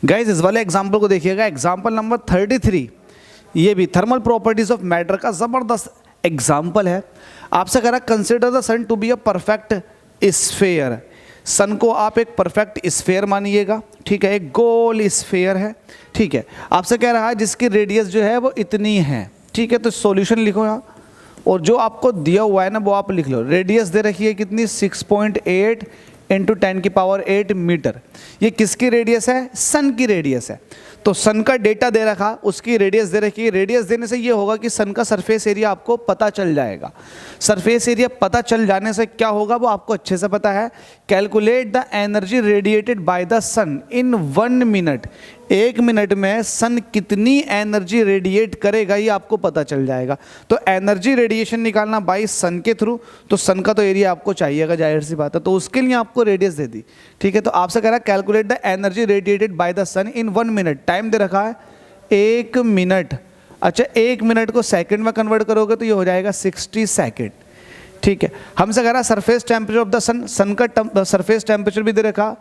Guys इस वाले example को देखिएगा, एग्जाम्पल नंबर 33। ये भी थर्मल प्रॉपर्टीज ऑफ मैटर का ज़बरदस्त एग्जाम्पल है। आपसे कह रहा है consider the sun to be a perfect sphere. Sun को आप एक परफेक्ट स्फेयर मानिएगा, ठीक है, एक गोल स्फेयर है, ठीक है। आपसे कह रहा है जिसकी रेडियस जो है वो इतनी है, ठीक है। तो सॉल्यूशन लिखो यहाँ, और जो आपको दिया हुआ है ना वो आप लिख लो। रेडियस दे रखी है कितनी, 6.8 इंटू 10⁸ मीटर। ये किसकी रेडियस है, सन की रेडियस है। तो सन का डेटा दे रखा, उसकी रेडियस दे रखी है। रेडियस देने से ये होगा कि सन का सरफेस एरिया आपको पता चल जाएगा। सरफेस एरिया पता चल जाने से क्या होगा वो आपको अच्छे से पता है। Calculate the energy radiated by the sun in 1 minute. 1 minute में सन कितनी एनर्जी रेडिएट करेगा ये आपको पता चल जाएगा। तो एनर्जी रेडिएशन निकालना बाय सन के थ्रू, तो सन का तो एरिया आपको चाहिएगा, जाहिर सी बात है। तो उसके लिए आपको रेडियस दे दी, ठीक है। तो आपसे कह रहा है calculate the energy radiated by the sun in 1 मिनट। टाइम दे रखा है 1 मिनट। अच्छा, 1 मिनट को सेकंड में कन्वर्ट करोगे तो ये हो जाएगा 60 सेकंड, ठीक है। हमसे कह रहा है सरफेस टेम्परेचर ऑफ द सन। सन का सरफेस टेम्परेचर भी दे रखा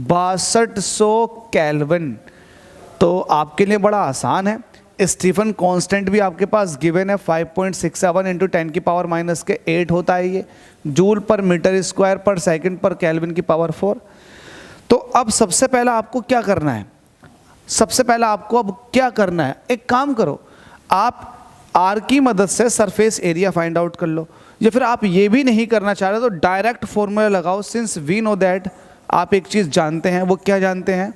6200 केल्विन। तो आपके लिए बड़ा आसान है। स्टीफन कांस्टेंट भी आपके पास गिवन है 5.67 इंटू 10⁻⁻8 होता है ये जूल पर मीटर स्क्वायर पर सेकंड पर केल्विन की पावर 4। तो अब सबसे पहला आपको क्या करना है, सबसे पहला आपको अब क्या करना है, एक काम करो, आप आर की मदद से सरफेस एरिया फाइंड आउट कर लो, या फिर आप ये भी नहीं करना चाह रहे तो डायरेक्ट फॉर्मूला लगाओ। सिंस वी नो दैट, आप एक चीज़ जानते हैं, वो क्या जानते हैं,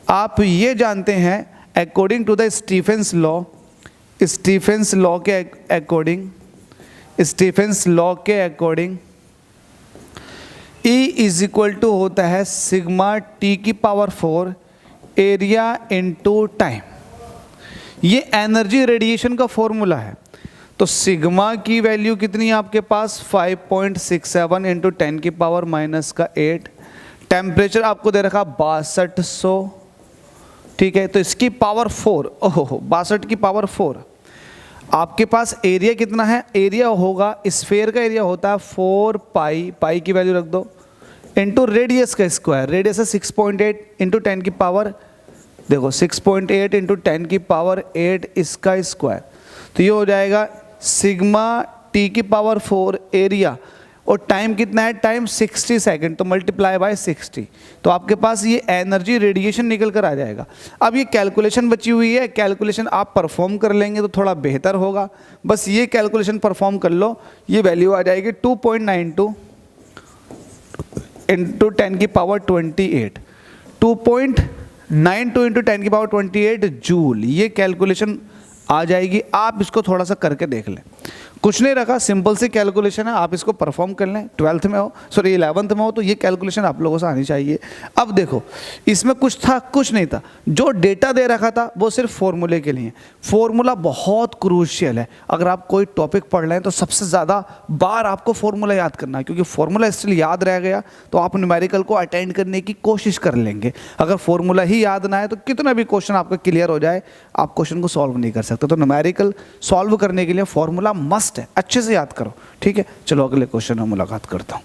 आप ये जानते हैं according to the Stefan's law, Stefan's law के अकॉर्डिंग, स्टीफेंस लॉ के according E is equal to होता है सिग्मा टी की पावर 4 एरिया इनटू टाइम। ये एनर्जी रेडिएशन का फॉर्मूला है। तो सिग्मा की वैल्यू कितनी है आपके पास, 5.67 इंटू 10⁻⁻8। टेम्परेचर आपको दे रखा 6200, ठीक है। तो इसकी पावर 4, ओहो 62 की पावर 4। आपके पास एरिया कितना है, एरिया होगा, स्फेयर का एरिया होता है 4 पाई, पाई की वैल्यू रख दो, इंटू रेडियस का स्क्वायर। रेडियस है 6.8 इंटू 10 की पावर, देखो 6.8 इंटू 10 की पावर 8 इसका स्क्वायर। तो ये हो जाएगा सिग्मा टी की पावर 4 एरिया, और टाइम कितना है, टाइम 60 सेकंड, तो मल्टीप्लाई बाय 60। तो आपके पास ये एनर्जी रेडिएशन निकल कर आ जाएगा। अब ये कैलकुलेशन बची हुई है, कैलकुलेशन आप परफॉर्म कर लेंगे तो थोड़ा बेहतर होगा। बस ये कैलकुलेशन परफॉर्म कर लो, ये वैल्यू आ जाएगी 2.92 इंटू 10⁻28, 2.92 इंटू 10⁻28 जूल। ये कैलकुलेशन आ जाएगी। आप इसको थोड़ा सा करके देख लें, कुछ नहीं रखा, सिंपल सी कैलकुलेशन है, आप इसको परफॉर्म कर लें। 12th में हो, सॉरी 11th में हो, तो ये कैलकुलेशन आप लोगों से आनी चाहिए। अब देखो इसमें कुछ था, कुछ नहीं था। जो डेटा दे रखा था वो सिर्फ फॉर्मूले के लिए। फॉर्मूला बहुत क्रूशियल है। अगर आप कोई टॉपिक पढ़ रहे हैं तो सबसे ज़्यादा बार आपको फॉर्मूला याद करना है, क्योंकि फॉर्मूला स्टिल याद रह गया तो आप न्यूमेरिकल को अटेंड करने की कोशिश कर लेंगे। अगर फॉर्मूला ही याद ना है तो कितना भी क्वेश्चन आपका क्लियर हो जाए, आप क्वेश्चन को सॉल्व नहीं कर सकते। तो न्यूमेरिकल सॉल्व करने के लिए फॉर्मूला मस्ट है, अच्छे से याद करो, ठीक है। चलो अगले क्वेश्चन में मुलाकात करता हूँ।